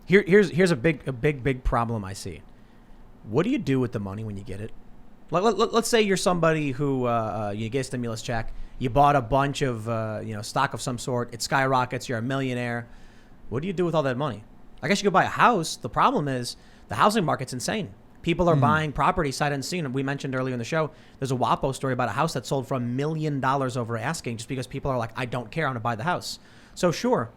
Here's a big problem I see. What do you do with the money when you get it? Let's say you're somebody who you get a stimulus check, you bought a bunch of stock of some sort, it skyrockets, you're a millionaire. What do you do with all that money? I guess you could buy a house. The problem is the housing market's insane. People are buying property sight unseen. We mentioned earlier in the show, there's a WAPO story about a house that sold for $1 million over asking just because people are like, I don't care, I'm gonna buy the house. So sure,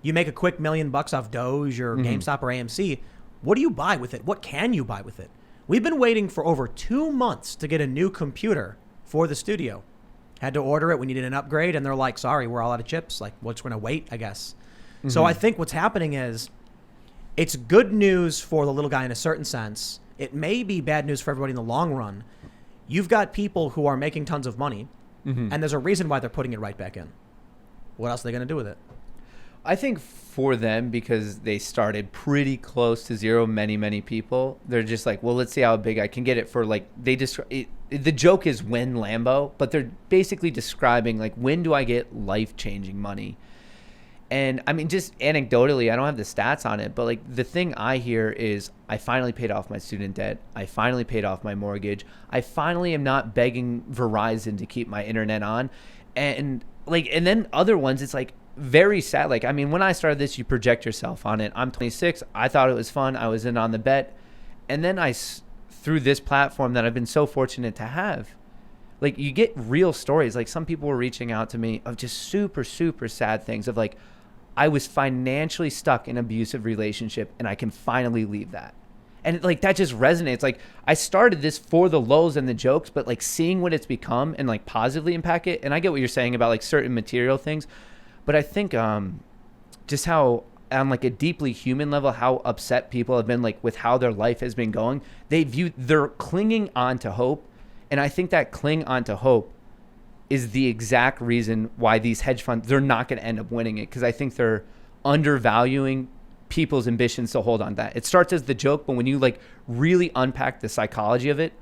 you make a quick $1 million off Doge or GameStop or AMC. What do you buy with it? What can you buy with it? We've been waiting for over 2 months to get a new computer for the studio. Had to order it. We needed an upgrade. And they're like, sorry, we're all out of chips. Like, we're just going to wait, I guess. So I think what's happening is it's good news for the little guy in a certain sense. It may be bad news for everybody in the long run. You've got people who are making tons of money. And there's a reason why they're putting it right back in. What else are they going to do with it? I think for them, because they started pretty close to zero, many people, they're just like, well, let's see how big I can get it for. Like, the joke is when Lambo, but they're basically describing like, when do I get life-changing money? And I mean, just anecdotally, I don't have the stats on it, but like the thing I hear is I finally paid off my student debt. I finally paid off my mortgage. I finally am not begging Verizon to keep my internet on. And then other ones, it's like, very sad. Like, I mean, when I started this, you project yourself on it. I'm 26. I thought it was fun. I was in on the bet. And then through this platform that I've been so fortunate to have, like, you get real stories. Like, some people were reaching out to me of just super, super sad things of like, I was financially stuck in an abusive relationship and I can finally leave that. And like, that just resonates. Like, I started this for the lulz and the jokes, but like seeing what it's become and like positively impact it. And I get what you're saying about like certain material things. But I think just how, on like a deeply human level, how upset people have been like with how their life has been going. They're clinging on to hope. And I think that cling on to hope is the exact reason why these hedge funds, they're not going to end up winning it. Because I think they're undervaluing people's ambitions to hold on to that. It starts as the joke, but when you like really unpack the psychology of it,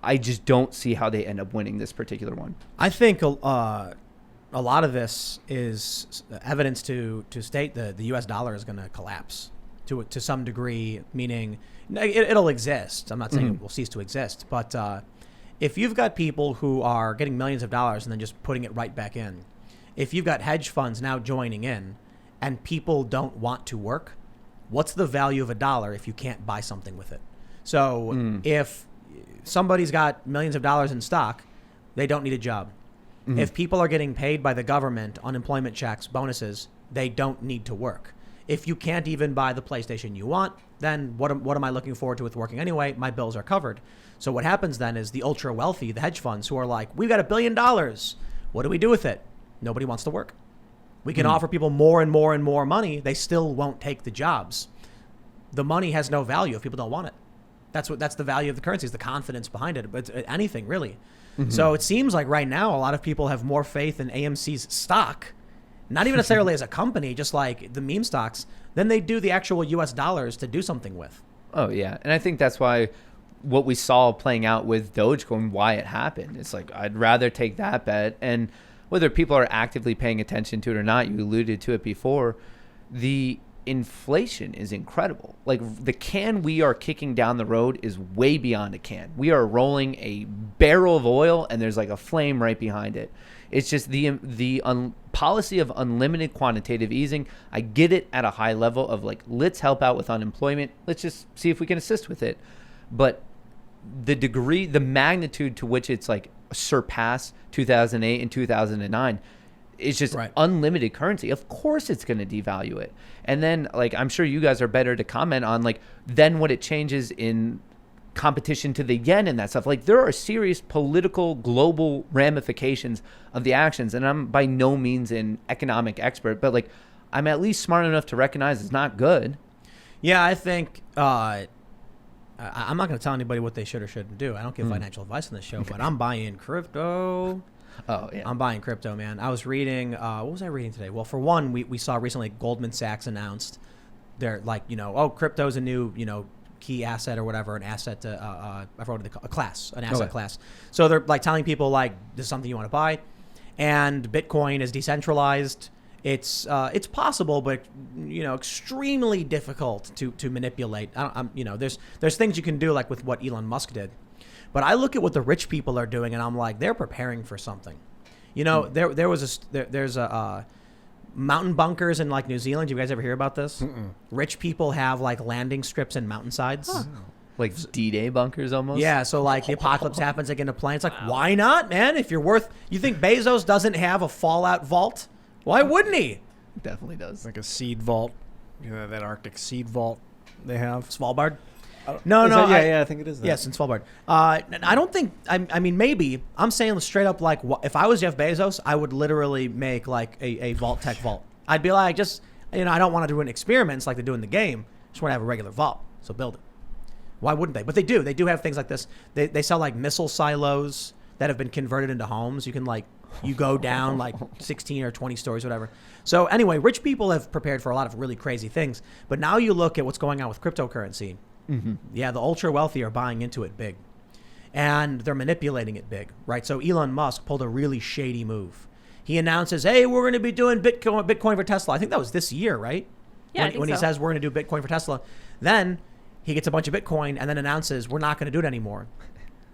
I just don't see how they end up winning this particular one. I think a lot of this is evidence to state that the U.S. dollar is going to collapse to some degree, meaning it'll exist. I'm not saying it will cease to exist, but if you've got people who are getting millions of dollars and then just putting it right back in, if you've got hedge funds now joining in and people don't want to work, what's the value of a dollar if you can't buy something with it? So if somebody's got millions of dollars in stock, they don't need a job. If people are getting paid by the government, unemployment checks, bonuses, they don't need to work. If you can't even buy the PlayStation you want, then what am I looking forward to with working anyway? My bills are covered. So what happens then is the ultra wealthy, the hedge funds who are like, we've got $1 billion. What do we do with it? Nobody wants to work. We can offer people more and more and more money. They still won't take the jobs. The money has no value if people don't want it. That's the value of the currency, is the confidence behind it. But anything really. So it seems like right now a lot of people have more faith in AMC's stock, not even necessarily as a company, just like the meme stocks, than they do the actual US dollars to do something with. Oh, yeah. And I think that's why what we saw playing out with Dogecoin, why it happened. It's like, I'd rather take that bet. And whether people are actively paying attention to it or not, you alluded to it before, the inflation is incredible. Like, the can we are kicking down the road is way beyond a can. We are rolling a barrel of oil and there's like a flame right behind it. It's just the policy of unlimited quantitative easing. I get it at a high level of like, let's help out with unemployment. Let's just see if we can assist with it. But the degree, the magnitude to which it's like surpassed 2008 and 2009, it's just unlimited currency. Of course it's going to devalue it. And then, like, I'm sure you guys are better to comment on, like, then what it changes in competition to the yen and that stuff. Like, there are serious political global ramifications of the actions. And I'm by no means an economic expert, but like, I'm at least smart enough to recognize it's not good. Yeah, I think I'm not going to tell anybody what they should or shouldn't do. I don't give financial advice on this show, but I'm buying crypto. Oh, yeah. I'm buying crypto, man. I was reading, what was I reading today? Well, for one, we saw recently Goldman Sachs announced they're like, crypto's a new, key asset or whatever, an asset, I wrote it, a class, an asset class. So they're like telling people like, this is something you want to buy. And Bitcoin is decentralized. It's possible, but extremely difficult to manipulate. There's things you can do like with what Elon Musk did, but I look at what the rich people are doing and I'm like, they're preparing for something. There's a mountain bunkers in like New Zealand. Do you guys ever hear about this? Mm-mm. Rich people have like landing strips in mountainsides. Huh. Like D-Day bunkers almost? Yeah, so like the apocalypse happens, they get in a plane. It's like, why not, man? If you think Bezos doesn't have a Fallout vault? Why wouldn't he? Definitely does. Like a seed vault. That Arctic seed vault they have. Svalbard? I think it is that. Yes, in Svalbard. I don't think, I mean, maybe. I'm saying straight up, like, if I was Jeff Bezos, I would literally make, like, a vault tech vault. I'd be like, I don't want to do experiments like they do in the game. I just want to have a regular vault, so build it. Why wouldn't they? But they do. They do have things like this. They sell, like, missile silos that have been converted into homes. You can, like, you go down, like, 16 or 20 stories, whatever. So, anyway, rich people have prepared for a lot of really crazy things. But now you look at what's going on with cryptocurrency. Mm-hmm. Yeah, the ultra wealthy are buying into it big, and they're manipulating it big, right? So Elon Musk pulled a really shady move. He announces, "Hey, we're going to be doing Bitcoin for Tesla." I think that was this year, right? Yeah, when he says we're going to do Bitcoin for Tesla, then he gets a bunch of Bitcoin and then announces we're not going to do it anymore.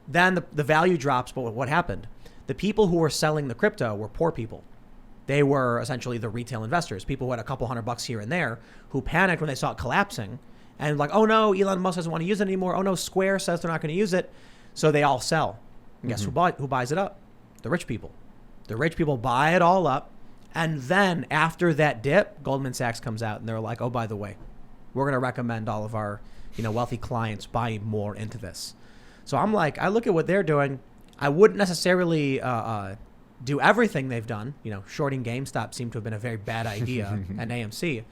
Then the value drops. But what happened? The people who were selling the crypto were poor people. They were essentially the retail investors, people who had a couple $100 here and there, who panicked when they saw it collapsing. And like, oh no, Elon Musk doesn't want to use it anymore. Oh no, Square says they're not going to use it. So they all sell. And guess who buys it up? The rich people. The rich people buy it all up. And then after that dip, Goldman Sachs comes out and they're like, oh, by the way, we're going to recommend all of our wealthy clients buy more into this. So I'm like, I look at what they're doing. I wouldn't necessarily do everything they've done. Shorting GameStop seemed to have been a very bad idea and AMC.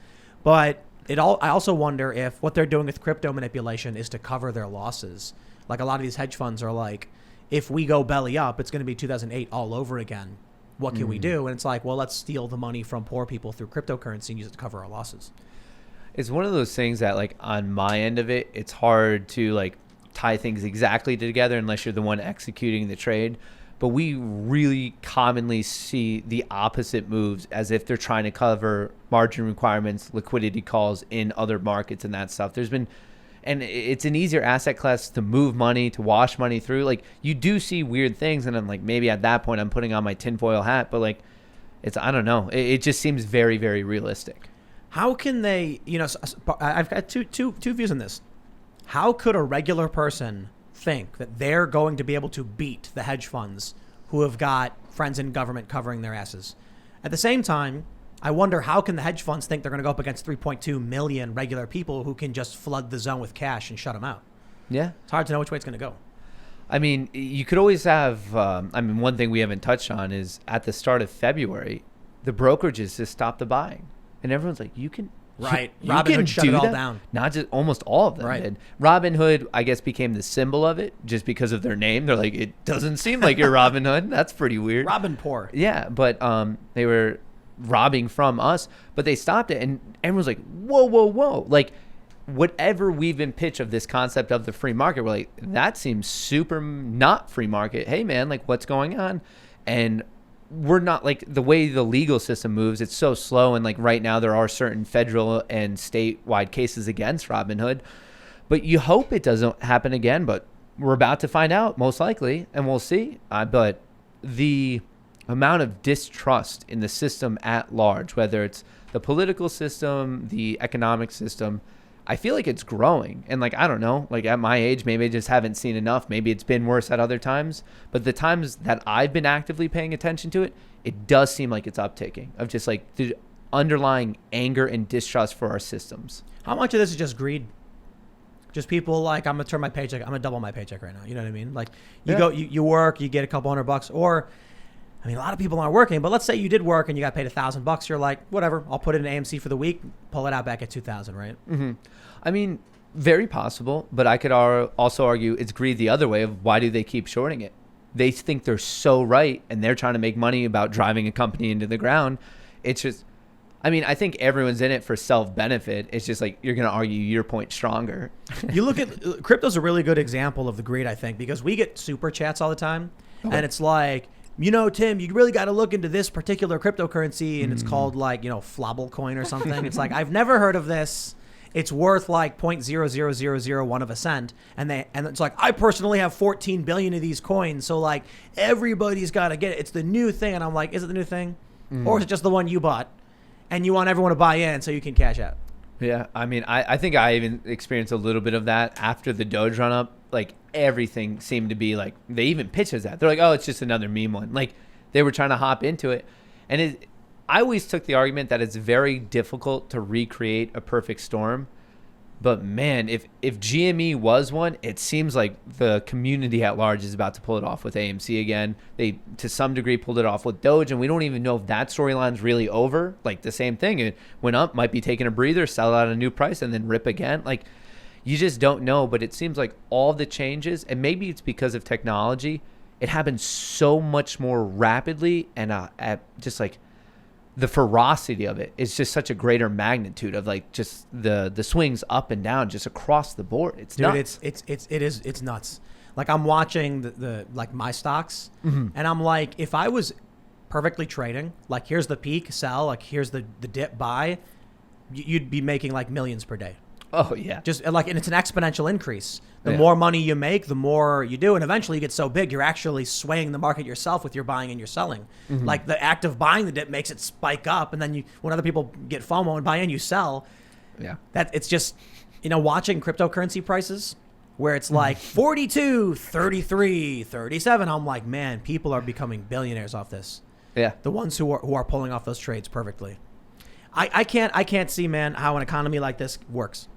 But I also wonder if what they're doing with crypto manipulation is to cover their losses. Like a lot of these hedge funds are like, if we go belly up, it's going to be 2008 all over again. What can we do? And it's like, well, let's steal the money from poor people through cryptocurrency and use it to cover our losses. It's one of those things that, like, on my end of it, it's hard to like tie things exactly together unless you're the one executing the trade. But we really commonly see the opposite moves, as if they're trying to cover margin requirements, liquidity calls in other markets and that stuff. And it's an easier asset class to move money, to wash money through. Like, you do see weird things, and I'm like, maybe at that point I'm putting on my tinfoil hat, but like, I don't know. It just seems very, very realistic. How can they, I've got two views on this. How could a regular person think that they're going to be able to beat the hedge funds who have got friends in government covering their asses? At the same time, I wonder, how can the hedge funds think they're going to go up against 3.2 million regular people who can just flood the zone with cash and shut them out? Yeah. It's hard to know which way it's going to go. I mean, you could always have, one thing we haven't touched on is at the start of February, the brokerages just stopped the buying. And everyone's like, you can... Right. You Robinhood can shut do it all that? down. Not just, almost all of them did. Robinhood, I guess, became the symbol of it just because of their name. They're like, it doesn't seem like you're Robinhood. That's pretty weird. Robin poor. Yeah, but they were robbing from us, but they stopped it, and everyone's like, whoa. Like, whatever we've been pitched of this concept of the free market, we're like, that seems super not free market. Hey, man, like, what's going on? And we're not, like, the way the legal system moves, it's so slow. And like right now there are certain federal and statewide cases against Robinhood, but you hope it doesn't happen again, but we're about to find out, most likely, and we'll see. But the amount of distrust in the system at large, whether it's the political system, the economic system, I feel like it's growing. And like, I don't know, like at my age, maybe I just haven't seen enough. Maybe it's been worse at other times. But the times that I've been actively paying attention to it, it does seem like it's uptaking, of just like the underlying anger and distrust for our systems. How much of this is just greed? Just people like, I'm going to turn my paycheck, I'm going to double my paycheck right now. You know what I mean? Like you work, you get a couple $100, or, I mean, a lot of people aren't working, but let's say you did work and you got paid $1,000. You're like, whatever, I'll put it in AMC for the week, pull it out back at 2,000, right? Mm-hmm. I mean, very possible, but I could also argue it's greed the other way of why do they keep shorting it? They think they're so right, and they're trying to make money about driving a company into the ground. It's just, I mean, I think everyone's in it for self-benefit. It's just like, you're going to argue your point stronger. You look at, crypto's a really good example of the greed, I think, because we get super chats all the time, and it's like, Tim, you really got to look into this particular cryptocurrency, and it's called like, Flobble coin or something. It's like, I've never heard of this. It's worth like 0.00001 of a cent. And it's like, I personally have 14 billion of these coins. So like everybody's got to get it. It's the new thing. And I'm like, is it the new thing? Or is it just the one you bought and you want everyone to buy in so you can cash out? Yeah. I mean, I think I even experienced a little bit of that after the Doge run up. Like everything seemed to be like, they even pitched as that. They're like, oh, it's just another meme one. Like they were trying to hop into it. And I always took the argument that it's very difficult to recreate a perfect storm. But man, if GME was one, it seems like the community at large is about to pull it off with AMC again. They, to some degree, pulled it off with Doge, and we don't even know if that storyline's really over. Like the same thing. It went up, might be taking a breather, sell out at a new price, and then rip again. Like you just don't know. But it seems like all the changes, and maybe it's because of technology, it happens so much more rapidly, and at just like the ferocity of it is just such a greater magnitude of like just the swings up and down just across the board. It's nuts. It's nuts. Like I'm watching the like my stocks, and I'm like, if I was perfectly trading, like here's the peak, sell, like here's the dip, buy, you'd be making like millions per day. Oh yeah. Just like, and it's an exponential increase. The more money you make, the more you do. And eventually you get so big, you're actually swaying the market yourself with your buying and your selling. Like the act of buying the dip makes it spike up. And then when other people get FOMO and buy in, you sell. Yeah. It's just, watching cryptocurrency prices where it's like 42, 33, 37. I'm like, man, people are becoming billionaires off this. Yeah. The ones who are pulling off those trades perfectly. I can't see, man, how an economy like this works.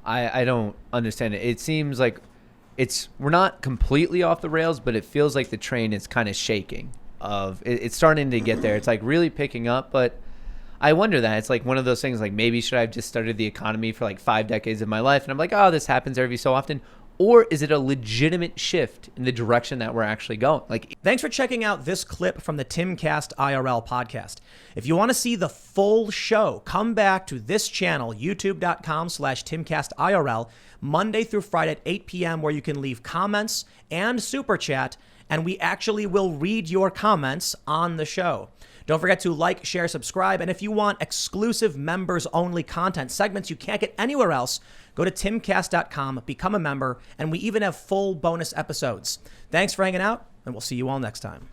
I don't understand it. It seems like we're not completely off the rails, but it feels like the train is kind of shaking. It's starting to get there. It's like really picking up, but I wonder that. It's like one of those things like maybe should I have just studied the economy for like 5 decades of my life? And I'm like, oh, this happens every so often. Or is it a legitimate shift in the direction that we're actually going? Like, thanks for checking out this clip from the Timcast IRL podcast. If you want to see the full show, come back to this channel, youtube.com/TimcastIRL, Monday through Friday at 8 p.m., where you can leave comments and super chat, and we actually will read your comments on the show. Don't forget to like, share, subscribe, and if you want exclusive members-only content, segments you can't get anywhere else, go to timcast.com, become a member, and we even have full bonus episodes. Thanks for hanging out, and we'll see you all next time.